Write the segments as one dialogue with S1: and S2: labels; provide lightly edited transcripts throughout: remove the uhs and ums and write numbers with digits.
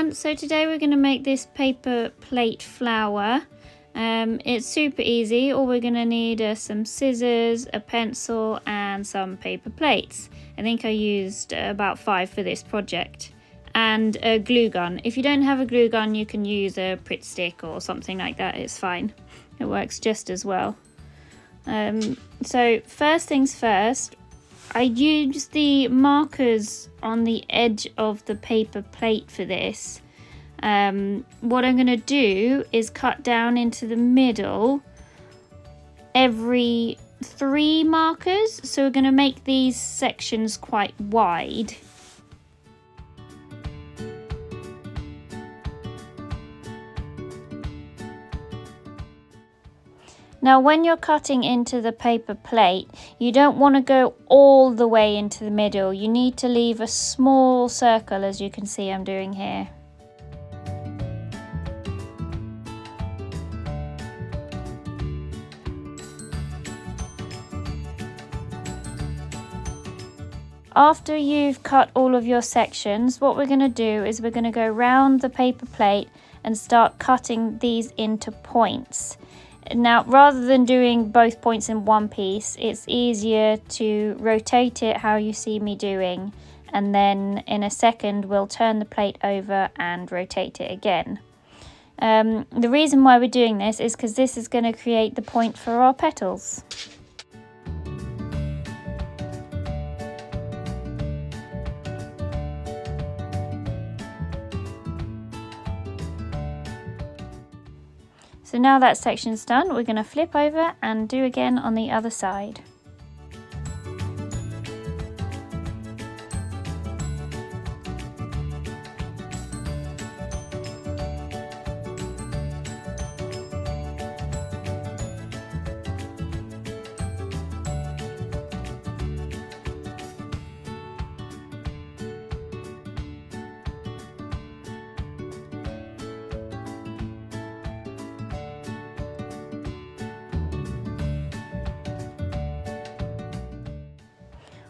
S1: everyone, so today we're going to make this paper plate flower. It's super easy. All we're going to need are some scissors, a pencil and some paper plates. I think I used about 5 for this project, and a glue gun. If you don't have a glue gun, you can use a Pritt stick or something like that. It's fine, it works just as well. So first things first, I used the markers on the edge of the paper plate for this. What I'm going to do is cut down into the middle every 3 markers. So we're going to make these sections quite wide. Now when you're cutting into the paper plate, you don't want to go all the way into the middle. You need to leave a small circle, as you can see I'm doing here. After you've cut all of your sections, what we're going to do is we're going to go round the paper plate and start cutting these into points. Now, rather than doing both points in one piece, it's easier to rotate it how you see me doing, and then in a second we'll turn the plate over and rotate it again. The reason why we're doing this is because this is going to create the point for our petals. So now that section's done, we're going to flip over and do again on the other side.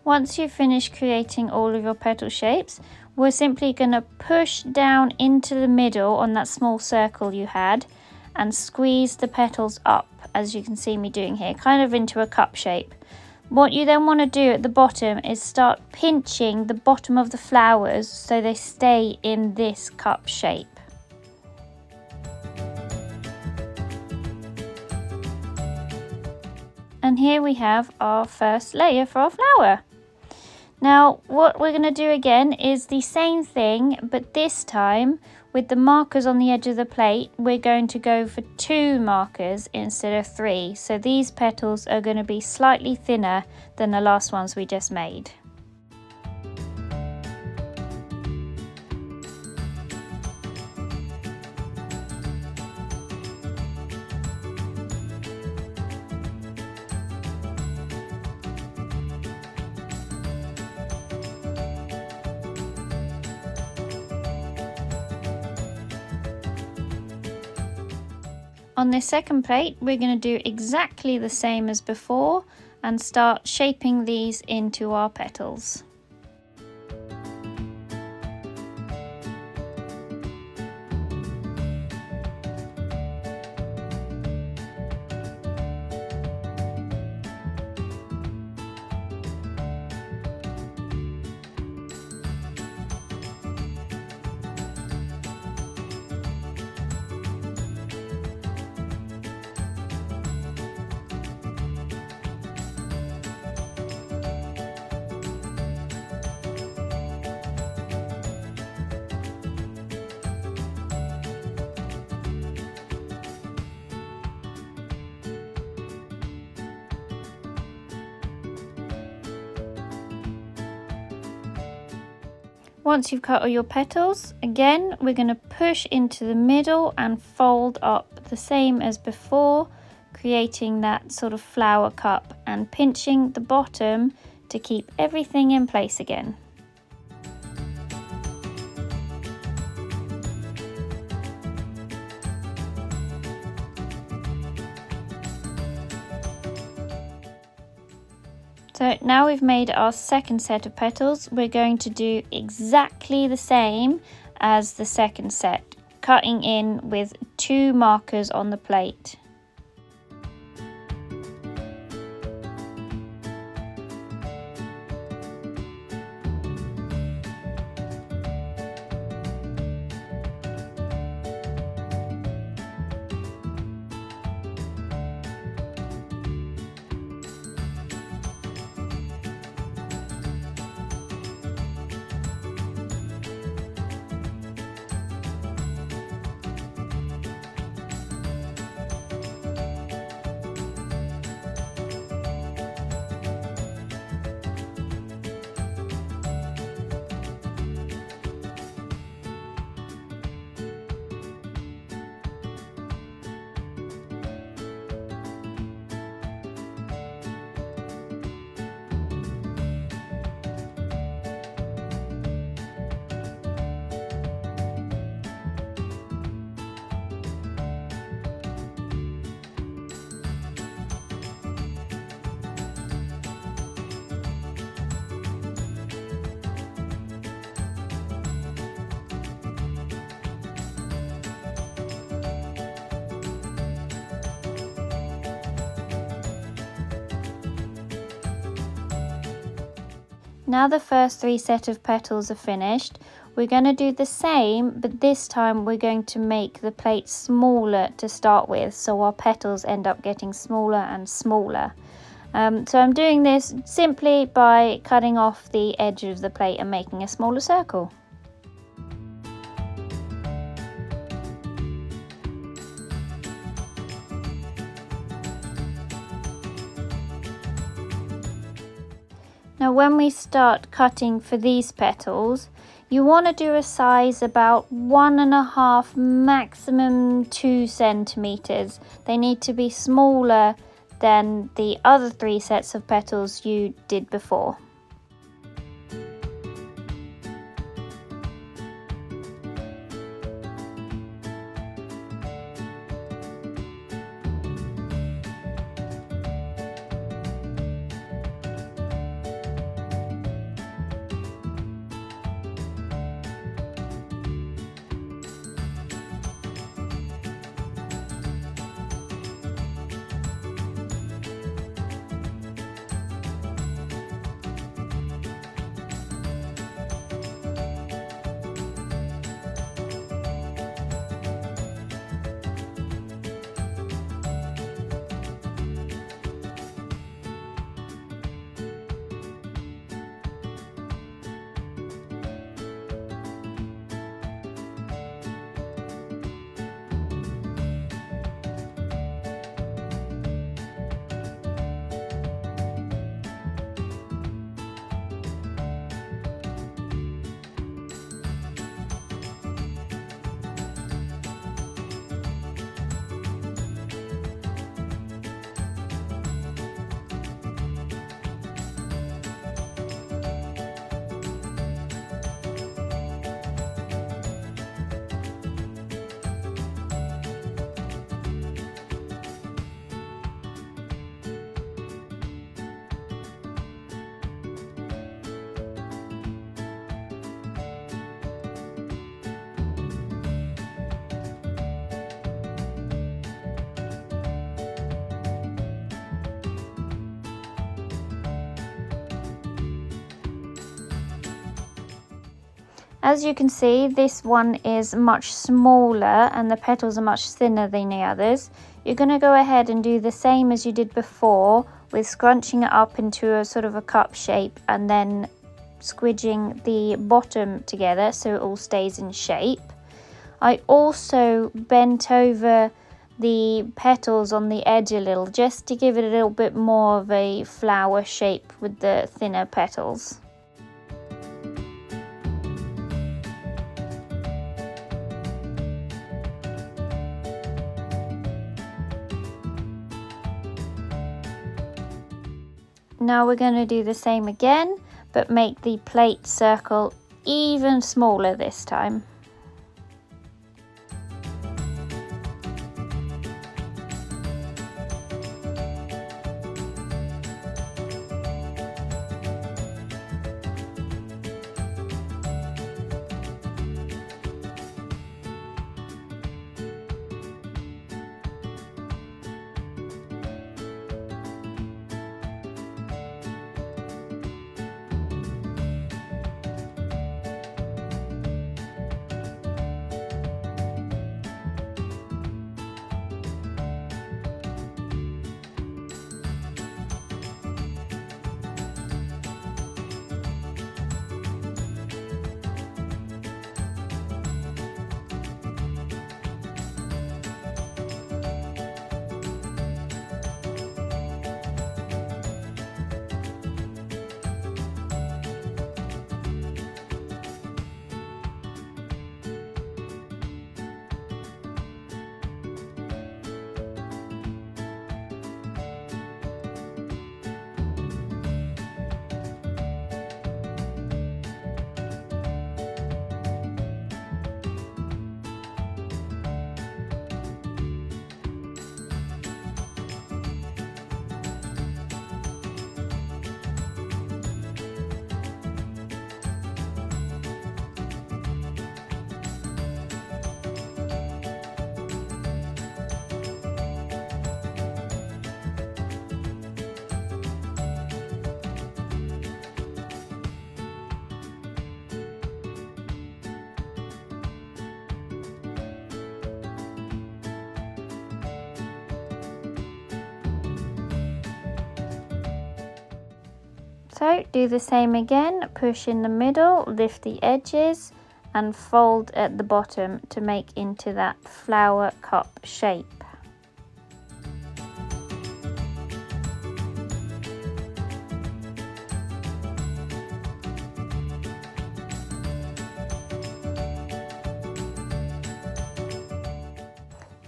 S1: Once you've finished creating all of your petal shapes, we're simply going to push down into the middle on that small circle you had and squeeze the petals up, as you can see me doing here, kind of into a cup shape. What you then want to do at the bottom is start pinching the bottom of the flowers so they stay in this cup shape. And here we have our first layer for our flower. Now what we're going to do again is the same thing, but this time with the markers on the edge of the plate, we're going to go for 2 markers instead of 3. So these petals are going to be slightly thinner than the last ones we just made. On this second plate, we're going to do exactly the same as before and start shaping these into our petals. Once you've cut all your petals, again we're going to push into the middle and fold up the same as before, creating that sort of flower cup and pinching the bottom to keep everything in place again. So now we've made our second set of petals, we're going to do exactly the same as the second set, cutting in with 2 markers on the plate. Now the first 3 sets of petals are finished, we're going to do the same, but this time we're going to make the plate smaller to start with, so our petals end up getting smaller and smaller. So I'm doing this simply by cutting off the edge of the plate and making a smaller circle. Now when we start cutting for these petals, you want to do a size about 1.5, maximum 2 centimeters. They need to be smaller than the other 3 sets of petals you did before. As you can see, this one is much smaller and the petals are much thinner than the others. You're going to go ahead and do the same as you did before, with scrunching it up into a sort of a cup shape and then squidging the bottom together so it all stays in shape. I also bent over the petals on the edge a little, just to give it a little bit more of a flower shape with the thinner petals. Now we're going to do the same again, but make the plate circle even smaller this time. So do the same again, push in the middle, lift the edges and fold at the bottom to make into that flower cup shape.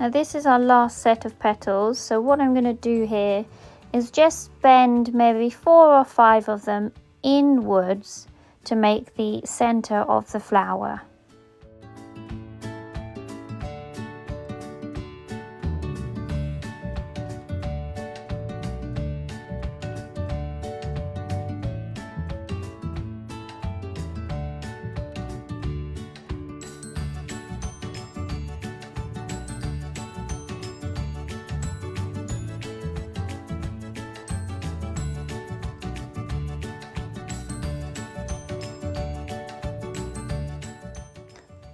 S1: Now this is our last set of petals, so what I'm going to do here is just bend maybe 4 or 5 of them inwards to make the center of the flower.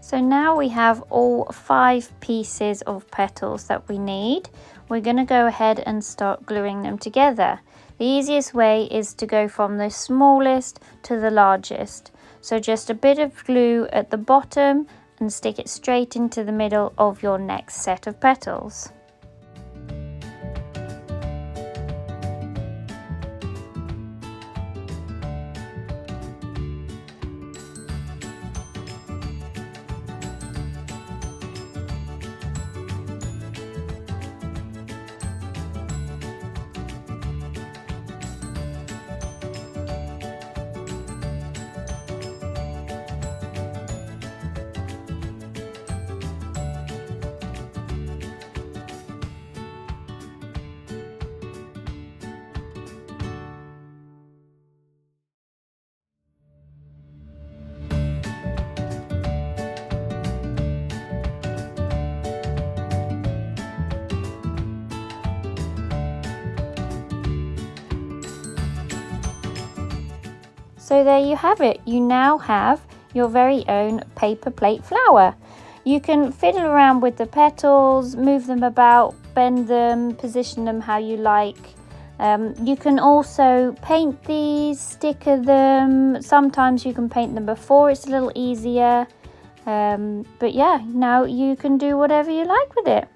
S1: So now we have all 5 pieces of petals that we need. We're going to go ahead and start gluing them together. The easiest way is to go from the smallest to the largest. So just a bit of glue at the bottom and stick it straight into the middle of your next set of petals. So there you have it. You now have your very own paper plate flower. You can fiddle around with the petals, move them about, bend them, position them how you like. You can also paint these, sticker them. Sometimes you can paint them before, it's a little easier. But yeah, now you can do whatever you like with it.